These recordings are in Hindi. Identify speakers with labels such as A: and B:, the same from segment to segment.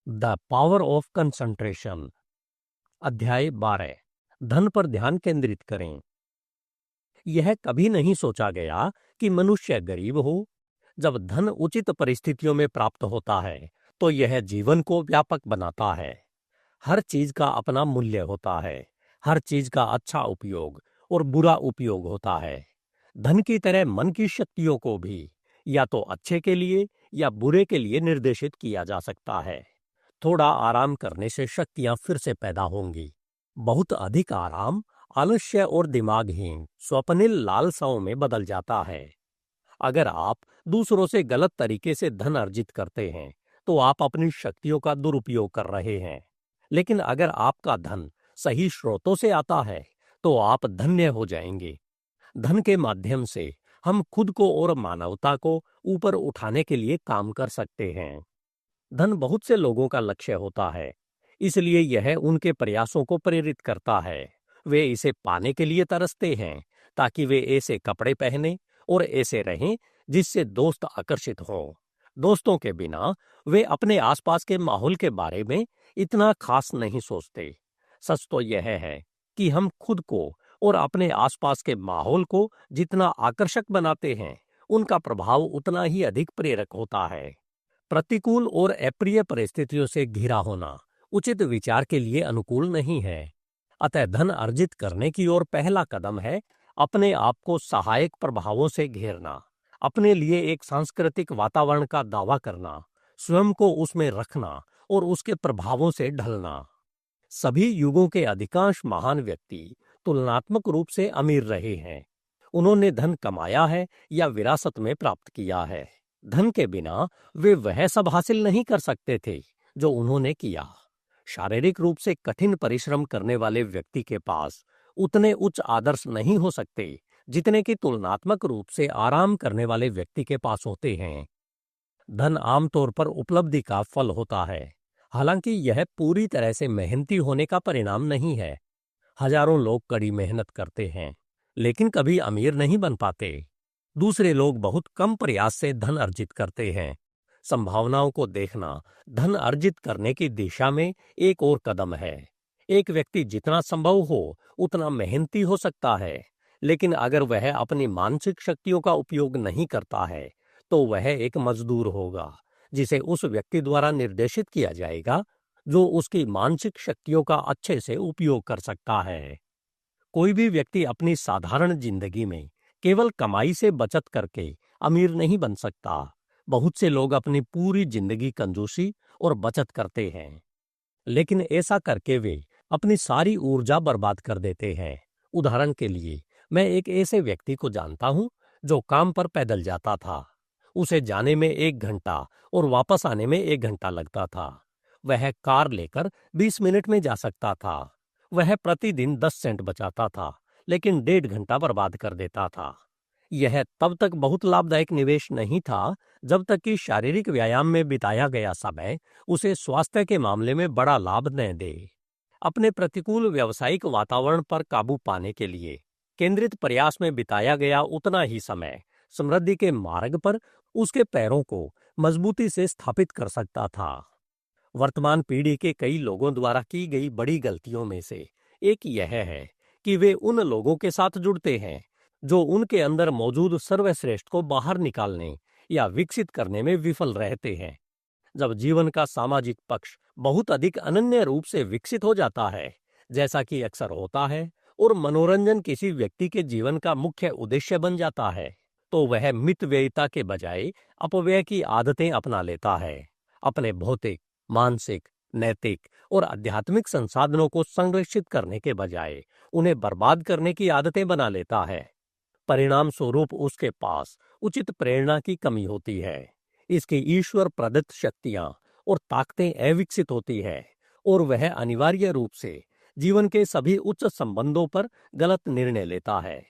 A: The power of concentration. अध्याय 12। धन पर ध्यान केंद्रित करें। यह कभी नहीं सोचा गया कि मनुष्य गरीब हो। जब धन उचित परिस्थितियों में प्राप्त होता है तो यह जीवन को व्यापक बनाता है। हर चीज का अपना मूल्य होता है। हर चीज का अच्छा उपयोग और बुरा उपयोग होता है। धन की तरह मन की शक्तियों को भी या तो अच्छे के लिए या बुरे के लिए निर्देशित किया जा सकता है। थोड़ा आराम करने से शक्तियां फिर से पैदा होंगी। बहुत अधिक आराम आलस्य और दिमागहीन स्वप्निल लालसाओं में बदल जाता है। अगर आप दूसरों से गलत तरीके से धन अर्जित करते हैं तो आप अपनी शक्तियों का दुरुपयोग कर रहे हैं। लेकिन अगर आपका धन सही स्रोतों से आता है तो आप धन्य हो जाएंगे। धन के माध्यम से हम खुद को और मानवता को ऊपर उठाने के लिए काम कर सकते हैं। धन बहुत से लोगों का लक्ष्य होता है, इसलिए यह उनके प्रयासों को प्रेरित करता है। वे इसे पाने के लिए तरसते हैं ताकि वे ऐसे कपड़े पहने और ऐसे रहें जिससे दोस्त आकर्षित हों। दोस्तों के बिना वे अपने आसपास के माहौल के बारे में इतना खास नहीं सोचते। सच तो यह है कि हम खुद को और अपने आसपास के माहौल को जितना आकर्षक बनाते हैं, उनका प्रभाव उतना ही अधिक प्रेरक होता है। प्रतिकूल और अप्रिय परिस्थितियों से घिरा होना उचित विचार के लिए अनुकूल नहीं है। अतः धन अर्जित करने की ओर पहला कदम है अपने आप को सहायक प्रभावों से घेरना, अपने लिए एक सांस्कृतिक वातावरण का दावा करना, स्वयं को उसमें रखना और उसके प्रभावों से ढलना। सभी युगों के अधिकांश महान व्यक्ति तुलनात्मक रूप से अमीर रहे हैं। उन्होंने धन कमाया है या विरासत में प्राप्त किया है। धन के बिना वे वह सब हासिल नहीं कर सकते थे जो उन्होंने किया। शारीरिक रूप से कठिन परिश्रम करने वाले व्यक्ति के पास उतने उच्च आदर्श नहीं हो सकते जितने कि तुलनात्मक रूप से आराम करने वाले व्यक्ति के पास होते हैं। धन आमतौर पर उपलब्धि का फल होता है, हालांकि यह पूरी तरह से मेहनती होने का परिणाम नहीं है। हजारों लोग कड़ी मेहनत करते हैं लेकिन कभी अमीर नहीं बन पाते। दूसरे लोग बहुत कम प्रयास से धन अर्जित करते हैं। संभावनाओं को देखना धन अर्जित करने की दिशा में एक और कदम है। एक व्यक्ति जितना संभव हो उतना मेहनती हो सकता है, लेकिन अगर वह अपनी मानसिक शक्तियों का उपयोग नहीं करता है तो वह एक मजदूर होगा जिसे उस व्यक्ति द्वारा निर्देशित किया जाएगा जो उसकी मानसिक शक्तियों का अच्छे से उपयोग कर सकता है। कोई भी व्यक्ति अपनी साधारण जिंदगी में केवल कमाई से बचत करके अमीर नहीं बन सकता। बहुत से लोग अपनी पूरी जिंदगी कंजूसी और बचत करते हैं, लेकिन ऐसा करके वे अपनी सारी ऊर्जा बर्बाद कर देते हैं। उदाहरण के लिए, मैं एक ऐसे व्यक्ति को जानता हूं जो काम पर पैदल जाता था। उसे जाने में 1 घंटा और वापस आने में 1 घंटा लगता था। वह कार लेकर 20 मिनट में जा सकता था। वह प्रतिदिन 10 सेंट बचाता था, लेकिन 1.5 घंटा बर्बाद कर देता था। यह तब तक बहुत लाभदायक निवेश नहीं था जब तक कि शारीरिक व्यायाम में बिताया गया समय उसे स्वास्थ्य के मामले में बड़ा लाभ न दे। अपने प्रतिकूल व्यावसायिक वातावरण पर काबू पाने के लिए केंद्रित प्रयास में बिताया गया उतना ही समय समृद्धि के मार्ग पर उसके पैरों को मजबूती से स्थापित कर सकता था। वर्तमान पीढ़ी के कई लोगों द्वारा की गई बड़ी गलतियों में से एक यह है कि वे उन लोगों के साथ जुड़ते हैं जो उनके अंदर मौजूद सर्वश्रेष्ठ को बाहर निकालने या विकसित करने में विफल रहते हैं। जब जीवन का सामाजिक पक्ष बहुत अधिक अनन्य रूप से विकसित हो जाता है, जैसा कि अक्सर होता है, और मनोरंजन किसी व्यक्ति के जीवन का मुख्य उद्देश्य बन जाता है, तो वह मितव्ययिता के बजाय अपव्यय की आदतें अपना लेता है। अपने भौतिक, मानसिक, नैतिक और आध्यात्मिक संसाधनों को संरक्षित करने के बजाय उन्हें बर्बाद करने की आदतें बना लेता है। परिणाम स्वरूप उसके पास उचित प्रेरणा की कमी होती है। इसकी ईश्वर प्रदत्त शक्तियां और ताकतें अविकसित होती है और वह अनिवार्य रूप से जीवन के सभी उच्च संबंधों पर गलत निर्णय लेता है।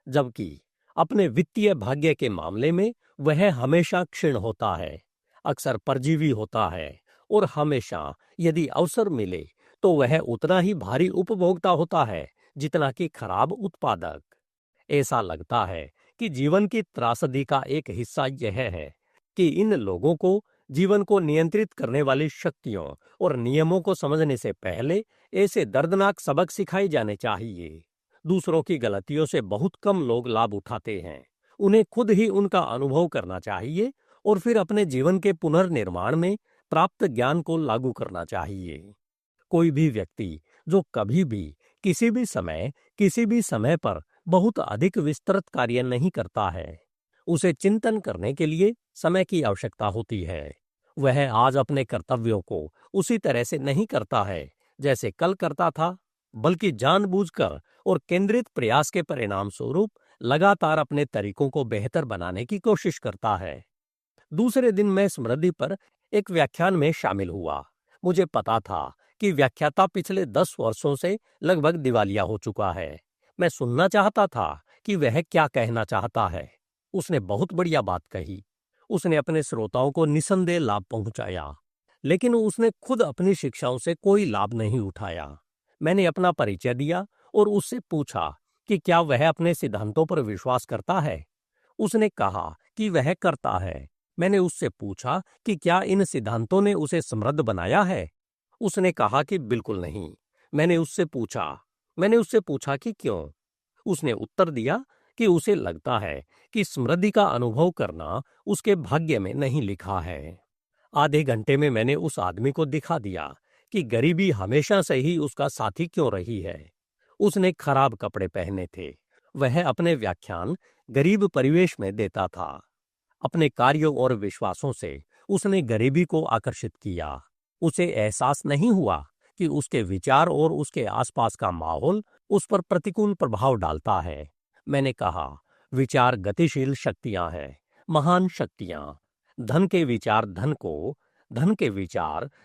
A: जबकि अपने वित्तीय भाग्य के मामले में वह हमेशा क्षीण होता है, अक्सर परजीवी होता है और हमेशा यदि अवसर मिले तो वह उतना ही भारी उपभोक्ता होता है जितना कि खराब उत्पादक। ऐसा लगता है कि जीवन की त्रासदी का एक हिस्सा यह है कि इन लोगों को जीवन को नियंत्रित करने वाली शक्तियों और नियमों को समझने से पहले ऐसे दर्दनाक सबक सिखाए जाने चाहिए। दूसरों की गलतियों से बहुत कम लोग लाभ उठाते हैं। उन्हें खुद ही उनका अनुभव करना चाहिए और फिर अपने जीवन के पुनर्निर्माण में प्राप्त ज्ञान को लागू करना चाहिए। कोई भी व्यक्ति जो कभी भी किसी भी समय पर बहुत अधिक विस्तृत कार्य नहीं करता है, उसे चिंतन करने के लिए समय की आवश्यकता होती है। वह आज अपने कर्तव्यों को उसी तरह से नहीं करता है जैसे कल करता था, बल्कि जानबूझकर और केंद्रित प्रयास के परिणाम स्वरूप लगातार अपने तरीकों को बेहतर बनाने की कोशिश करता है। दूसरे दिन मैं स्मृति पर एक व्याख्यान में शामिल हुआ। मुझे पता था कि व्याख्याता पिछले 10 वर्षों से लगभग दिवालिया हो चुका है। मैं सुनना चाहता था कि वह क्या कहना चाहता है। उसने बहुत बढ़िया बात कही। उसने अपने श्रोताओं को निसंदेह लाभ पहुंचाया, लेकिन उसने खुद अपनी शिक्षाओं से कोई लाभ नहीं उठाया। मैंने अपना परिचय दिया और उससे पूछा कि क्या वह अपने सिद्धांतों पर विश्वास करता है। उसने कहा कि वह करता है। मैंने उससे पूछा कि क्या इन सिद्धांतों ने उसे समृद्ध बनाया है। उसने कहा कि बिल्कुल नहीं। मैंने उससे पूछा कि क्यों। उसने उत्तर दिया कि उसे लगता है कि समृद्धि का अनुभव करना उसके भाग्य में नहीं लिखा है। आधे घंटे में मैंने उस आदमी को दिखा दिया कि गरीबी हमेशा से ही उसका साथी क्यों रही है। उसने खराब कपड़े पहने थे। वह अपने व्याख्यान गरीब परिवेश में देता था। अपने कार्यों और विश्वासों से उसने गरीबी को आकर्षित किया। उसे एहसास नहीं हुआ कि उसके विचार और उसके आसपास का माहौल उस पर प्रतिकूल प्रभाव डालता है। मैंने कहा, विचार गतिशील शक्तियां हैं, महान शक्तियां। धन के विचार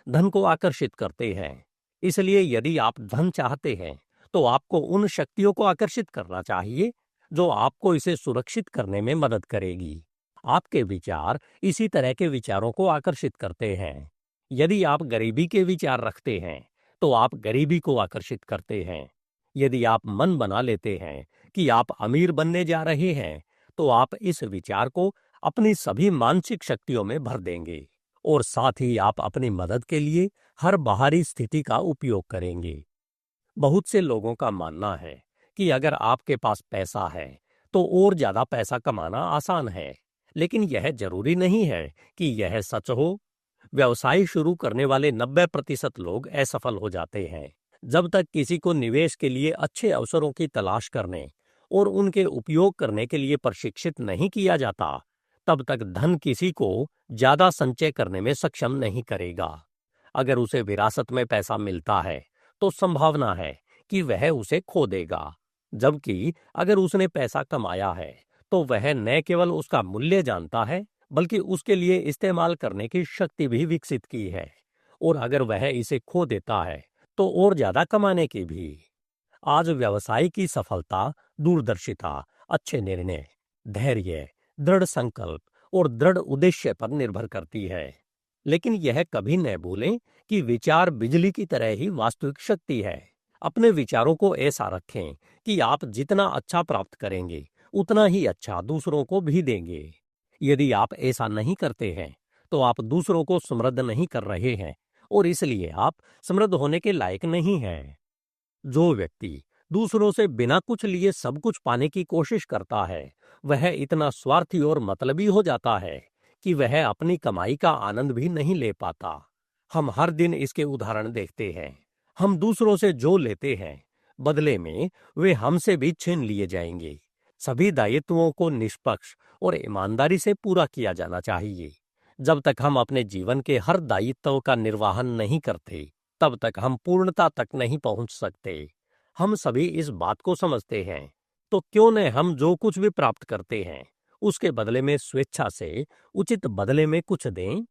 A: धन को आकर्षित करते हैं। इसलिए यदि आप धन चाहते हैं तो आपको उन शक्तियों को आकर्षित करना चाहिए जो आपको इसे सुरक्षित करने में मदद करेगी। आपके विचार इसी तरह के विचारों को आकर्षित करते हैं। यदि आप गरीबी के विचार रखते हैं तो आप गरीबी को आकर्षित करते हैं। यदि आप मन बना लेते हैं कि आप अमीर बनने जा रहे हैं तो आप इस विचार को अपनी सभी मानसिक शक्तियों में भर देंगे और साथ ही आप अपनी मदद के लिए हर बाहरी स्थिति का उपयोग करेंगे। बहुत से लोगों का मानना है कि अगर आपके पास पैसा है तो और ज्यादा पैसा कमाना आसान है, लेकिन यह जरूरी नहीं है कि यह सच हो। व्यवसाय शुरू करने वाले 90% लोग असफल हो जाते हैं। जब तक किसी को निवेश के लिए अच्छे अवसरों की तलाश करने और उनके उपयोग करने के लिए प्रशिक्षित नहीं किया जाता, तब तक धन किसी को ज्यादा संचय करने में सक्षम नहीं करेगा। अगर उसे विरासत में पैसा मिलता है तो संभावना है कि वह उसे खो देगा, जबकि अगर उसने पैसा कमाया है तो वह न केवल उसका मूल्य जानता है बल्कि उसके लिए इस्तेमाल करने की शक्ति भी विकसित की है, और अगर वह इसे खो देता है तो और ज्यादा कमाने की भी। आज व्यवसाय की सफलता दूरदर्शिता, अच्छे निर्णय, धैर्य, दृढ़ संकल्प और दृढ़ उद्देश्य पर निर्भर करती है। लेकिन यह कभी न भूलें कि विचार बिजली की तरह ही वास्तविक शक्ति है। अपने विचारों को ऐसा रखें कि आप जितना अच्छा प्राप्त करेंगे उतना ही अच्छा दूसरों को भी देंगे। यदि आप ऐसा नहीं करते हैं तो आप दूसरों को समृद्ध नहीं कर रहे हैं और इसलिए आप समृद्ध होने के लायक नहीं हैं। जो व्यक्ति दूसरों से बिना कुछ लिए सब कुछ पाने की कोशिश करता है, वह इतना स्वार्थी और मतलबी हो जाता है कि वह अपनी कमाई का आनंद भी नहीं ले पाता। हम हर दिन इसके उदाहरण देखते हैं। हम दूसरों से जो लेते हैं, बदले में वे हमसे भी छीन लिए जाएंगे। सभी दायित्वों को निष्पक्ष और ईमानदारी से पूरा किया जाना चाहिए। जब तक हम अपने जीवन के हर दायित्व का निर्वहन नहीं करते, तब तक हम पूर्णता तक नहीं पहुंच सकते। हम सभी इस बात को समझते हैं, तो क्यों न हम जो कुछ भी प्राप्त करते हैं उसके बदले में स्वेच्छा से उचित बदले में कुछ दें।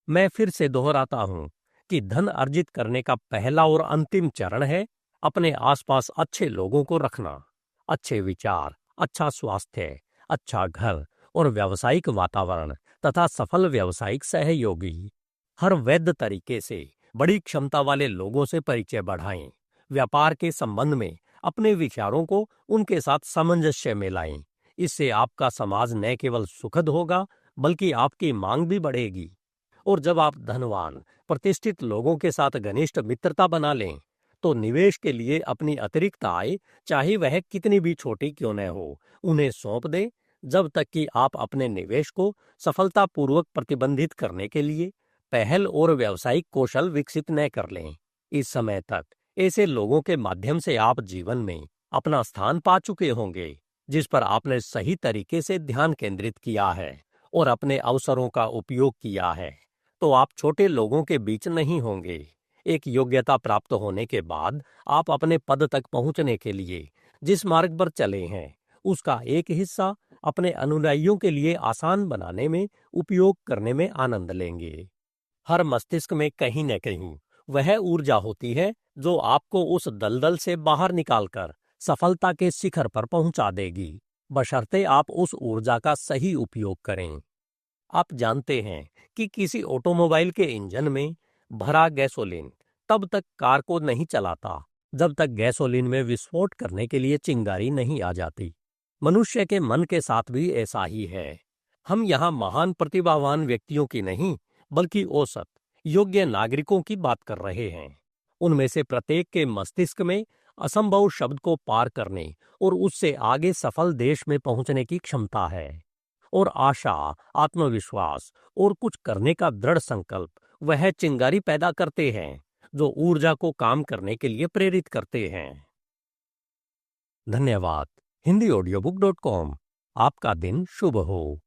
A: मैं फिर से दोहराता हूं कि धन अर्जित करने का पहला और अंतिम चरण है अपने आसपास अच्छे लोगों को रखना। अच्छे विचार, अच्छा स्वास्थ्य, अच्छा घर और व्यावसायिक वातावरण तथा सफल व्यावसायिक सहयोगी। हर वैध तरीके से बड़ी क्षमता वाले लोगों से परिचय बढ़ाएं। व्यापार के संबंध में अपने विचारों को उनके साथ सामंजस्य में लाएं। इससे आपका समाज न केवल सुखद होगा बल्कि आपकी मांग भी बढ़ेगी। और जब आप धनवान, प्रतिष्ठित लोगों के साथ घनिष्ठ मित्रता बना लें, तो निवेश के लिए अपनी अतिरिक्त आय, चाहे वह कितनी भी छोटी क्यों न हो, उन्हें सौंप दें, जब तक कि आप अपने निवेश को सफलतापूर्वक प्रतिबंधित करने के लिए पहल और व्यावसायिक कौशल विकसित न कर लें। इस समय तक ऐसे लोगों के माध्यम से आप जीवन में अपना स्थान पा चुके होंगे, जिस पर आपने सही तरीके से ध्यान केंद्रित किया है और अपने अवसरों का उपयोग किया है, तो आप छोटे लोगों के बीच नहीं होंगे। एक योग्यता प्राप्त होने के बाद आप अपने पद तक पहुंचने के लिए जिस मार्ग पर चले हैं, उसका एक हिस्सा अपने अनुयायियों के लिए आसान बनाने में उपयोग करने में आनंद लेंगे। हर मस्तिष्क में कहीं न कहीं वह ऊर्जा होती है जो आपको उस दलदल से बाहर निकालकर सफलता के शिखर पर पहुंचा देगी, बशर्ते आप उस ऊर्जा का सही उपयोग करें। आप जानते हैं कि किसी ऑटोमोबाइल के इंजन में भरा गैसोलीन तब तक कार को नहीं चलाता जब तक गैसोलीन में विस्फोट करने के लिए चिंगारी नहीं आ जाती। मनुष्य के मन के साथ भी ऐसा ही है। हम यहाँ महान प्रतिभावान व्यक्तियों की नहीं, बल्कि औसत योग्य नागरिकों की बात कर रहे हैं। उनमें से प्रत्येक के मस्तिष्क में असंभव शब्द को पार करने और उससे आगे सफल देश में पहुंचने की क्षमता है। और आशा, आत्मविश्वास और कुछ करने का दृढ़ संकल्प वह चिंगारी पैदा करते हैं जो ऊर्जा को काम करने के लिए प्रेरित करते हैं। धन्यवाद। HindiAudiobook.com। आपका दिन शुभ हो।